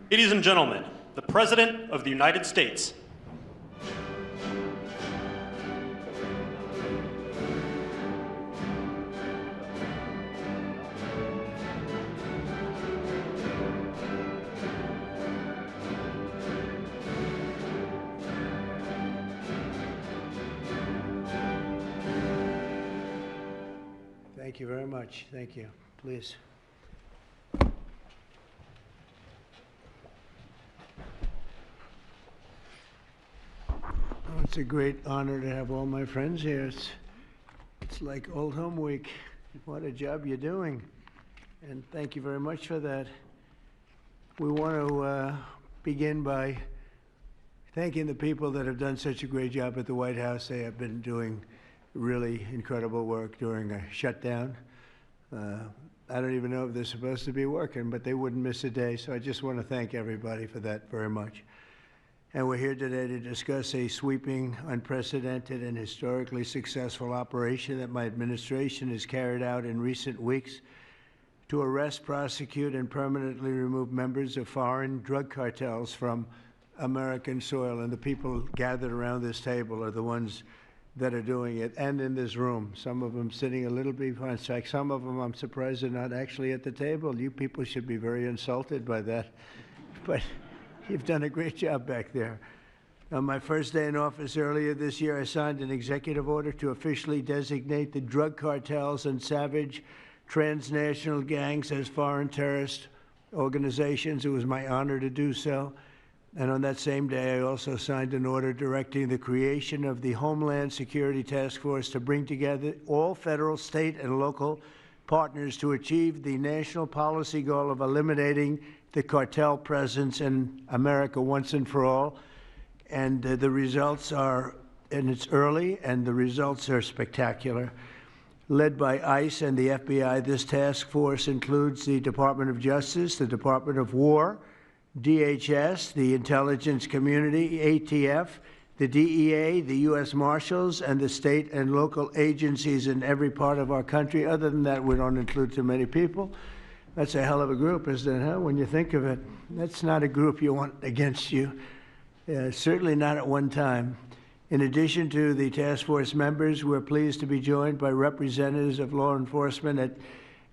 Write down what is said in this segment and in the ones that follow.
Ladies and gentlemen, the President of the United States. Thank you very much. Thank you. Please. Oh, it's a great honor to have all my friends here. It's like Old Home Week. What a job you're doing. And thank you very much for that. We want to begin by thanking the people that have done such a great job at the White House. They have been doing really incredible work during a shutdown. I don't even know if they're supposed to be working, but they wouldn't miss a day. So I just want to thank everybody for that very much. And we're here today to discuss a sweeping, unprecedented, and historically successful operation that my administration has carried out in recent weeks to arrest, prosecute, and permanently remove members of foreign drug cartels from American soil. And the people gathered around this table are the ones that are doing it, and in this room. Some of them sitting a little behind. In fact, some of them I'm surprised are not actually at the table. You people should be very insulted by that. But you've done a great job back there. On my first day in office earlier this year, I signed an executive order to officially designate the drug cartels and savage transnational gangs as foreign terrorist organizations. It was my honor to do so. And on that same day, I also signed an order directing the creation of the Homeland Security Task Force to bring together all federal, state, and local partners to achieve the national policy goal of eliminating the cartel presence in America once and for all. And the results are, and it's early, and the results are spectacular. Led by ICE and the FBI, this task force includes the Department of Justice, the Department of War, DHS, the intelligence community, ATF, the DEA, the U.S. Marshals, and the state and local agencies in every part of our country. Other than that, we don't include too many people. That's a hell of a group, isn't it, huh? When you think of it. That's not a group you want against you. Certainly not at one time. In addition to the task force members, we're pleased to be joined by representatives of law enforcement at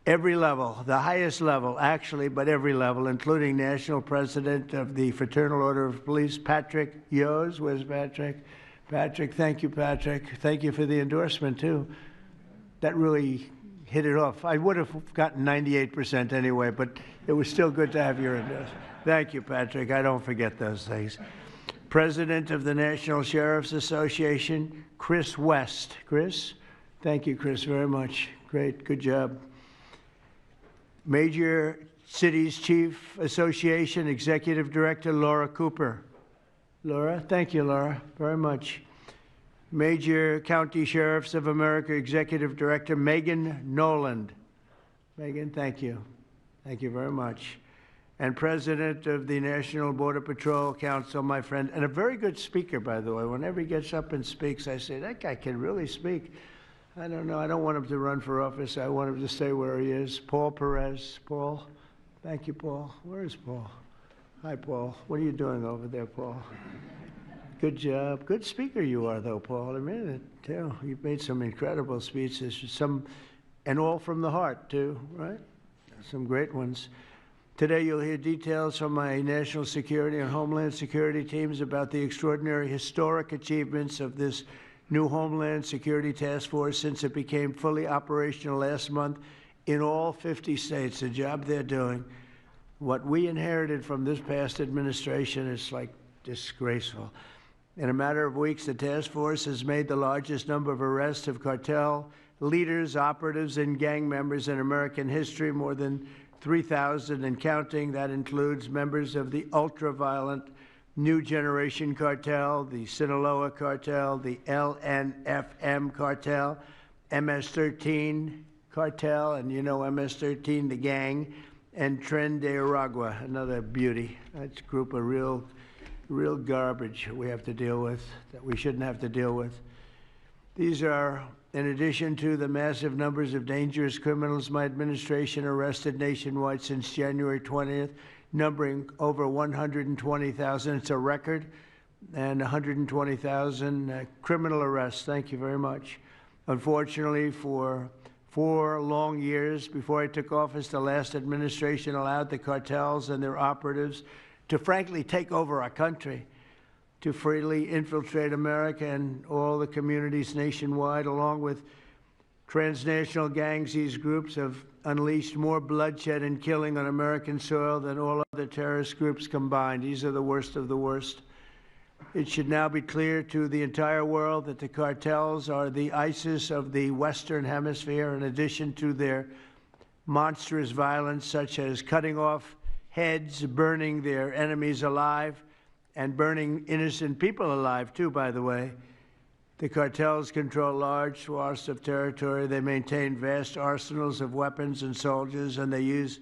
every level, the highest level, actually, but every level, including National President of the Fraternal Order of Police, Patrick Yos. Where's Patrick? Patrick, thank you, Patrick. Thank you for the endorsement, too. That really hit it off. I would have gotten 98% anyway, but it was still good to have your endorsement. Thank you, Patrick. I don't forget those things. President of the National Sheriff's Association, Chris West. Chris? Thank you, Chris, very much. Great. Good job. Major Cities Chief Association Executive Director Laura Cooper. Laura, thank you, Laura, very much. Major County Sheriffs of America Executive Director Megan Noland. Megan, thank you. Thank you very much. And President of the National Border Patrol Council, my friend, and a very good speaker, by the way. Whenever he gets up and speaks, I say, that guy can really speak. I don't know. I don't want him to run for office. I want him to stay where he is. Paul Perez. Paul. Thank you, Paul. Where is Paul? Hi, Paul. What are you doing over there, Paul? Good job. Good speaker you are, though, Paul. I mean it, too. You've made some incredible speeches, and all from the heart, too, right? Some great ones. Today, you'll hear details from my national security and homeland security teams about the extraordinary historic achievements of this new Homeland Security Task Force since it became fully operational last month in all 50 states. The job they're doing. What we inherited from this past administration is like disgraceful. In a matter of weeks, the task force has made the largest number of arrests of cartel leaders, operatives, and gang members in American history, more than 3,000 and counting. That includes members of the ultra-violent New Generation Cartel, the Sinaloa Cartel, the LNFM Cartel, MS-13 Cartel, and you know MS-13, the gang, and Tren de Aragua, another beauty. That's a group of real garbage we have to deal with, that we shouldn't have to deal with. These are, in addition to the massive numbers of dangerous criminals my administration arrested nationwide since January 20th, numbering over 120,000. It's a record, and 120,000 criminal arrests. Thank you very much. Unfortunately, for 4 long years before I took office, the last administration allowed the cartels and their operatives to frankly take over our country, to freely infiltrate America and all the communities nationwide. Along with transnational gangs, these groups have unleashed more bloodshed and killing on American soil than all other terrorist groups combined. These are the worst of the worst. It should now be clear to the entire world that the cartels are the ISIS of the Western Hemisphere, in addition to their monstrous violence, such as cutting off heads, burning their enemies alive, and burning innocent people alive, too, by the way. The cartels control large swaths of territory. They maintain vast arsenals of weapons and soldiers, and they use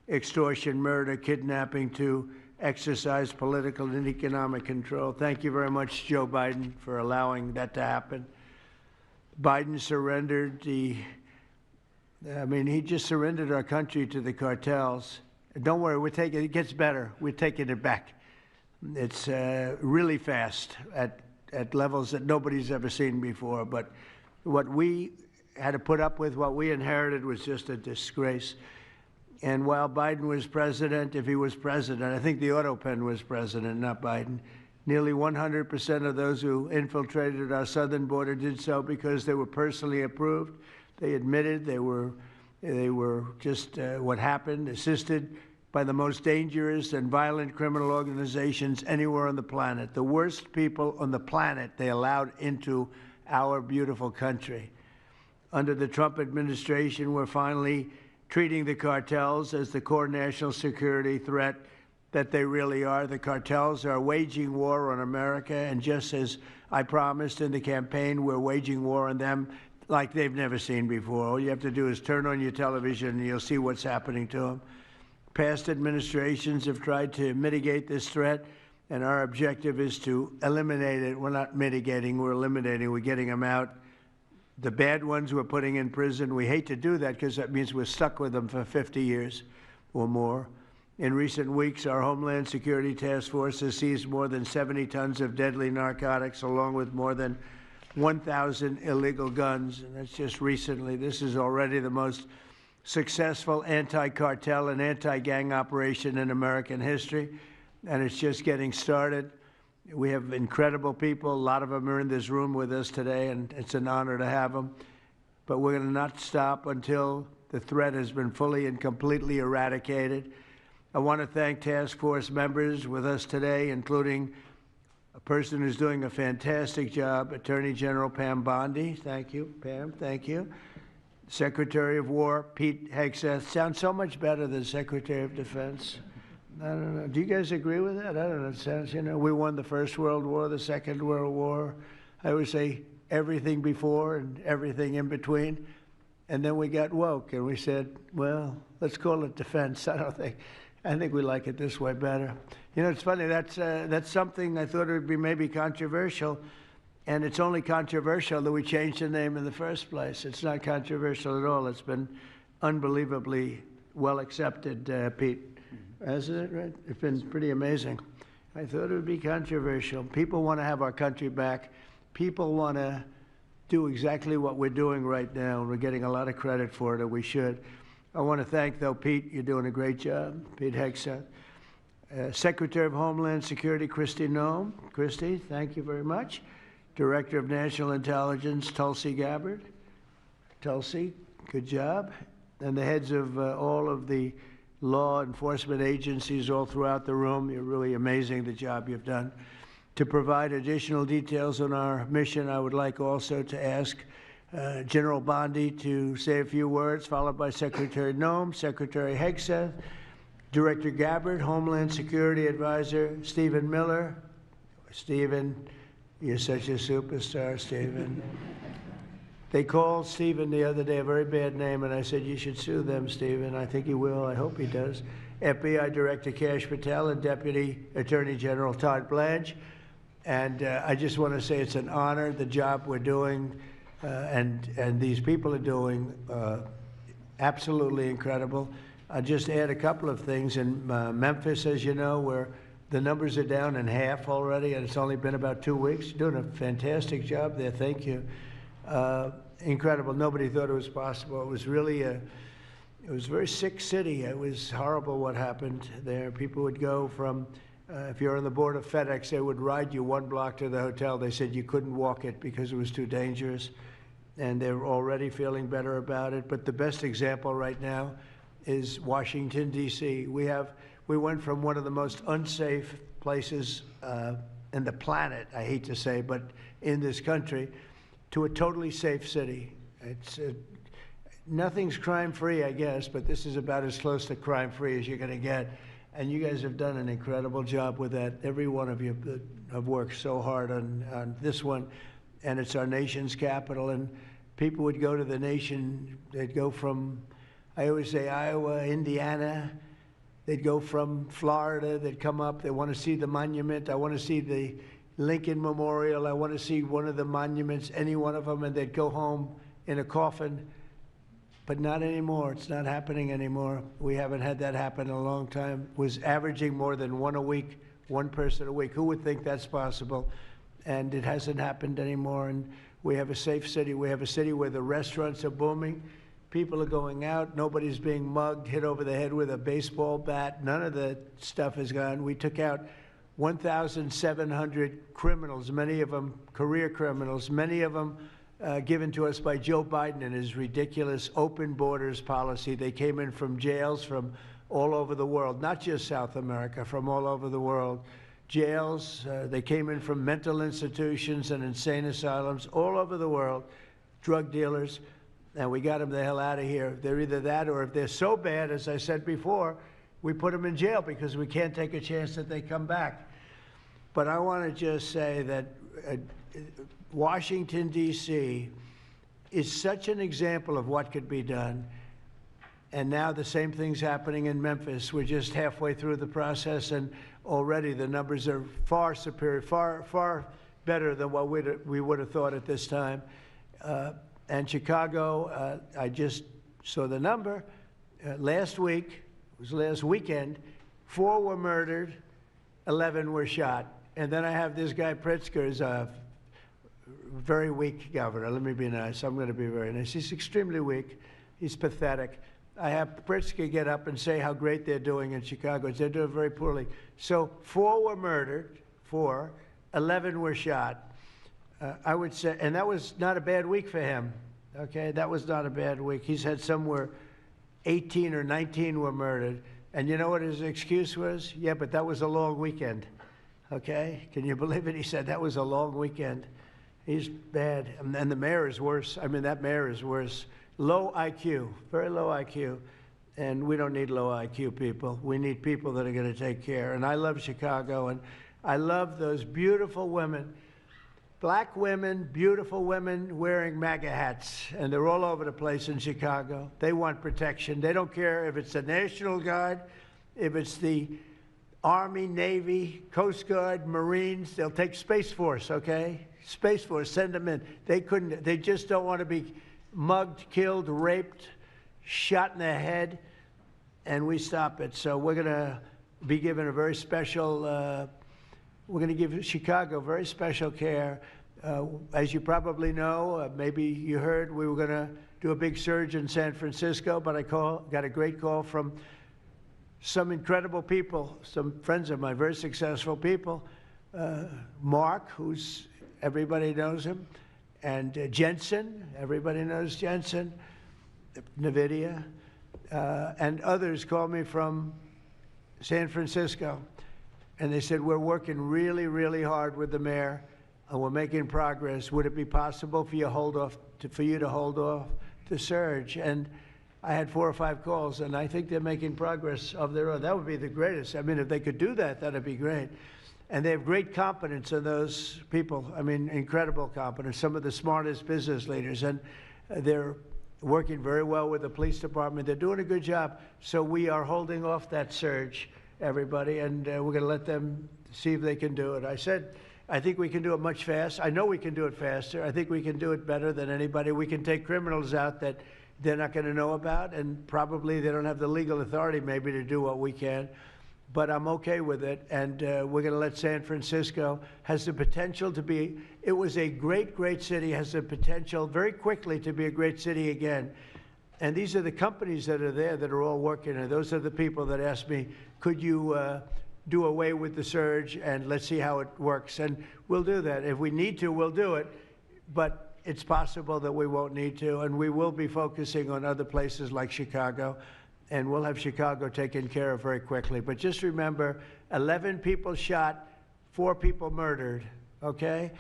extortion, murder, kidnapping to exercise political and economic control. Thank you very much, Joe Biden, for allowing that to happen. Biden surrendered he just surrendered our country to the cartels. Don't worry, it gets better. We're taking it back. It's really fast at levels that nobody's ever seen before. But what we had to put up with, what we inherited, was just a disgrace. And while Biden was president, if he was president, I think the Autopen was president, not Biden, nearly 100% of those who infiltrated our southern border did so because they were personally approved. They admitted they were just what happened, assisted by the most dangerous and violent criminal organizations anywhere on the planet. The worst people on the planet they allowed into our beautiful country. Under the Trump administration, we're finally treating the cartels as the core national security threat that they really are. The cartels are waging war on America, and just as I promised in the campaign, we're waging war on them like they've never seen before. All you have to do is turn on your television and you'll see what's happening to them. Past administrations have tried to mitigate this threat, and our objective is to eliminate it. We're not mitigating, we're eliminating. We're getting them out. The bad ones we're putting in prison. We hate to do that because that means we're stuck with them for 50 years or more. In recent weeks, our Homeland Security Task Force has seized more than 70 tons of deadly narcotics, along with more than 1,000 illegal guns. And that's just recently. This is already the most successful anti-cartel and anti-gang operation in American history, and it's just getting started. We have incredible people. A lot of them are in this room with us today, and it's an honor to have them. But we're going to not stop until the threat has been fully and completely eradicated. I want to thank task force members with us today, including a person who's doing a fantastic job, Attorney General Pam Bondi. Thank you, Pam. Thank you. Secretary of War Pete Hegseth. Sounds so much better than Secretary of Defense. I don't know. Do you guys agree with that? I don't know. It sounds, we won the First World War, the Second World War. I would say everything before and everything in between. And then we got woke and we said, well, let's call it defense. I think we like it this way better. It's funny. That's something I thought it would be maybe controversial. And it's only controversial that we changed the name in the first place. It's not controversial at all. It's been unbelievably well accepted, Pete. Hasn't it, right? It's been pretty amazing. I thought it would be controversial. People want to have our country back. People want to do exactly what we're doing right now, and we're getting a lot of credit for it, and we should. I want to thank, though, Pete. You're doing a great job. Pete Hegseth. Secretary of Homeland Security, Kristi Noem. Kristi, thank you very much. Director of National Intelligence, Tulsi Gabbard. Tulsi, good job. And the heads of all of the law enforcement agencies all throughout the room. You're really amazing, the job you've done. To provide additional details on our mission, I would like also to ask General Bondi to say a few words, followed by Secretary Noem, Secretary Hegseth, Director Gabbard, Homeland Security Advisor Stephen Miller. Stephen, you're such a superstar, Stephen. They called Stephen the other day a very bad name, and I said, you should sue them, Stephen. I think he will. I hope he does. FBI Director Kash Patel and Deputy Attorney General Todd Blanche. And I just want to say it's an honor, the job we're doing, and these people are doing absolutely incredible. I'll just add a couple of things. In Memphis, as you know, where the numbers are down in half already, and it's only been about 2 weeks. You're doing a fantastic job there. Thank you. Incredible. Nobody thought it was possible. It was really it was a very sick city. It was horrible what happened there. People would go from, if you're on the board of FedEx, they would ride you 1 block to the hotel. They said you couldn't walk it because it was too dangerous, and they're already feeling better about it. But the best example right now is Washington, D.C. We went from one of the most unsafe places in the planet, I hate to say, but in this country, to a totally safe city. It's nothing's crime-free, I guess, but this is about as close to crime-free as you're going to get. And you guys have done an incredible job with that. Every one of you have worked so hard on this one, and it's our nation's capital. And people would go to the nation. They'd go from, I always say, Iowa, Indiana. They'd go from Florida. They'd come up. They want to see the monument. I want to see the Lincoln Memorial. I want to see one of the monuments, any one of them, and they'd go home in a coffin. But not anymore. It's not happening anymore. We haven't had that happen in a long time. It was averaging more than one a week, one person a week. Who would think that's possible? And it hasn't happened anymore. And we have a safe city. We have a city where the restaurants are booming. People are going out. Nobody's being mugged, hit over the head with a baseball bat. None of the stuff is gone. We took out 1,700 criminals, many of them career criminals, many of them given to us by Joe Biden and his ridiculous open borders policy. They came in from jails from all over the world, not just South America, from all over the world. Jails, they came in from mental institutions and insane asylums all over the world, drug dealers, and we got them the hell out of here. They're either that, or if they're so bad, as I said before, we put them in jail because we can't take a chance that they come back. But I want to just say that Washington, D.C. is such an example of what could be done. And now the same thing's happening in Memphis. We're just halfway through the process, and already the numbers are far superior, far better than what we would have thought at this time. And Chicago, I just saw the number. Last week, it was last weekend, 4 were murdered, 11 were shot. And then I have this guy Pritzker, is a very weak governor. Let me be nice. I'm going to be very nice. He's extremely weak. He's pathetic. I have Pritzker get up and say how great they're doing in Chicago. They're doing very poorly. So 4 were murdered, 4, 11 were shot. I would say, and that was not a bad week for him. Okay, that was not a bad week. He's had somewhere 18 or 19 were murdered. And you know what his excuse was? Yeah, but that was a long weekend. Okay, can you believe it? He said that was a long weekend. He's bad. And the mayor is worse. I mean, that mayor is worse. Low IQ, very low IQ. And we don't need low IQ people. We need people that are going to take care. And I love Chicago, and I love those beautiful women, black women, beautiful women wearing MAGA hats. And they're all over the place in Chicago. They want protection. They don't care if it's the National Guard, if it's the Army, Navy, Coast Guard, Marines. They'll take Space Force, okay? Space Force, send them in. They just don't want to be mugged, killed, raped, shot in the head, and we stop it. So we're going to be given a very special, we're going to give Chicago very special care. As you probably know, maybe you heard, we were going to do a big surge in San Francisco, but I got a great call from some incredible people, some friends of mine, very successful people. Mark, everybody knows him, and Jensen, everybody knows Jensen, NVIDIA, and others called me from San Francisco, and they said, we're working really, really hard with the mayor, and we're making progress. Would it be possible for you to hold off the surge? And I had 4 or 5 calls, and I think they're making progress of their own. That would be the greatest. I mean, if they could do that, that'd be great. And they have great competence in those people. I mean, incredible competence, some of the smartest business leaders. And they're working very well with the police department. They're doing a good job. So we are holding off that surge, everybody, and we're going to let them see if they can do it. I said, I think we can do it much faster. I know we can do it faster. I think we can do it better than anybody. We can take criminals out that they're not going to know about, and probably they don't have the legal authority maybe to do what we can. But I'm okay with it, and we're going to let San Francisco, has the potential to be, it was a great, great city, has the potential very quickly to be a great city again. And these are the companies that are there that are all working, and those are the people that asked me, could you do away with the surge, and let's see how it works. And we'll do that. If we need to, we'll do it, but it's possible that we won't need to, and we will be focusing on other places like Chicago. And we'll have Chicago taken care of very quickly. But just remember, 11 people shot, 4 people murdered, okay?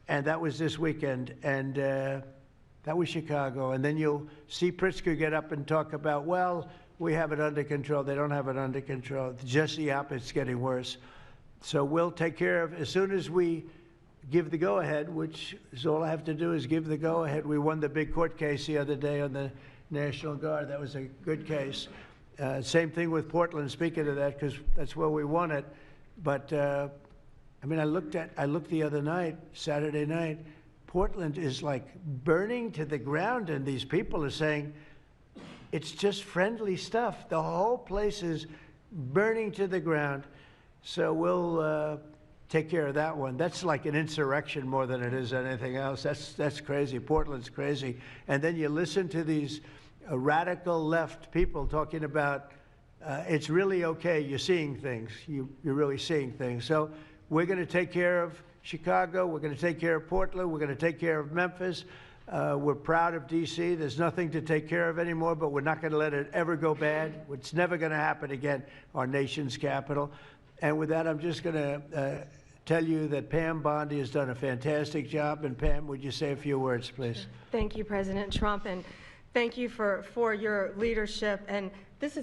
And that was this weekend, and that was Chicago. And then you'll see Pritzker get up and talk about, well, we have it under control. They don't have it under control. Just the opposite, it's getting worse. So we'll take care of, as soon as we give the go-ahead, which is all I have to do is give the go-ahead. We won the big court case the other day on the National Guard. That was a good case. Same thing with Portland, speaking of that, because that's where we won it. But, I mean, I looked the other night, Saturday night, Portland is like burning to the ground, and these people are saying, it's just friendly stuff. The whole place is burning to the ground. So we'll take care of that one. That's like an insurrection more than it is anything else. That's crazy. Portland's crazy. And then you listen to these radical left people talking about it's really okay. You're seeing things. You're really seeing things. So we're going to take care of Chicago. We're going to take care of Portland. We're going to take care of Memphis. We're proud of D.C. There's nothing to take care of anymore, but we're not going to let it ever go bad. It's never going to happen again, our nation's capital. And with that, I'm just going to tell you that Pam Bondi has done a fantastic job. And Pam, would you say a few words, please? Thank you, President Trump, and thank you for your leadership. And this is